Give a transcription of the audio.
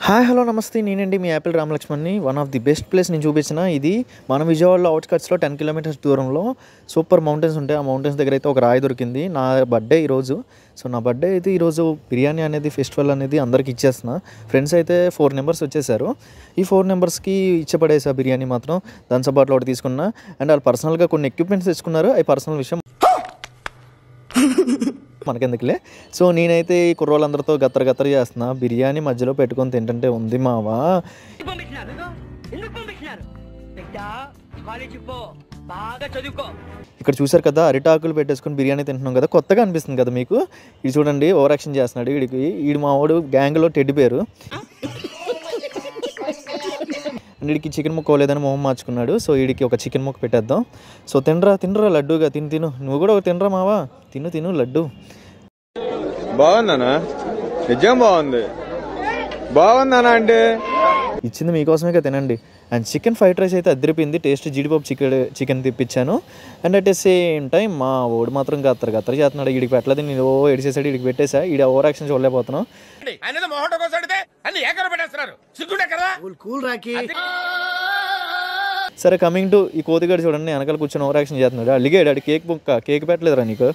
Hi hello నమస్తే నేనండి మీ యాపిల్ రామలక్ష్మణ్ని. One of the best place నేను చూపించిన ఇది మన విజయవాడలో అవుట్స్కట్స్లో 10 కిలోమీటర్స్ దూరంలో సూపర్ మౌంటైన్స్ ఉంటాయి. ఆ మౌంటైన్స్ దగ్గర అయితే ఒక రాయి దొరికింది. నా బర్త్డే ఈరోజు. సో నా బర్త్డే అయితే ఈరోజు బిర్యానీ అనేది ఫెస్టివల్ అనేది అందరికి ఇచ్చేస్తున్నా. ఫ్రెండ్స్ అయితే 4 మెంబర్స్ వచ్చేసారు. ఈ 4 మెంబర్స్కి ఇచ్చపడేసా బిర్యానీ మాత్రం. దాంతో పాటు ఒకటి తీసుకున్నా. అండ్ వాళ్ళు పర్సనల్గా కొన్ని ఎక్విప్మెంట్స్ తెచ్చుకున్నారు. అవి పర్సనల్ విషయం మనకెందుకులే. సో నేనైతే ఈ కుర్రోళ్ళందరితో గత్తర చేస్తున్నా. బిర్యానీ మధ్యలో పెట్టుకొని తింటుంటే ఉంది మావా. ఇక్కడ చూసారు కదా, అరిటాకులు పెట్టేసుకొని బిర్యానీ తింటున్నాం కదా, కొత్తగా అనిపిస్తుంది కదా మీకు. ఇది చూడండి, ఓవర్ యాక్షన్ చేస్తున్నాడు వీడి మా వాడు గ్యాంగ్లో టెడ్డి పేరు. వీడికి చికెన్ ముక్క లేదని మొహం మార్చుకున్నాడు. సో వీడికి ఒక చికెన్ ముక్క పెట్టేద్దాం. సో తినరా లడ్డూగా తిను. నువ్వు కూడా ఒక తినరా మావా, తిను లడ్డు. బాగుందనా? నిజం బాగుందనా అంటే ఇచ్చింది మీకోసమే తినండి. అండ్ చికెన్ ఫ్రైడ్ రైస్ అయితే అదిరిపోయింది. టేస్ట్ జీడిపప్పు చికెన్ తెప్పించాను. And at the same time మా ఓడు మాత్రం గత్తర చేస్తున్నాడు. వీడికి పెట్టలేదు, నేను ఎడిసేసాడు, వీడికి పెట్టేసా. వీడి ఓవర్ యాక్షన్ చూడలేకపోతున్నాను. సరే, కమింగ్ టు ఈ కోతిగాడు చూడండి, వెనకాల కూర్చొని ఓవర్ యాక్షన్ చేస్తున్నాడు. అలిగాడు, కేక్ పెట్టలేదురా నీకు.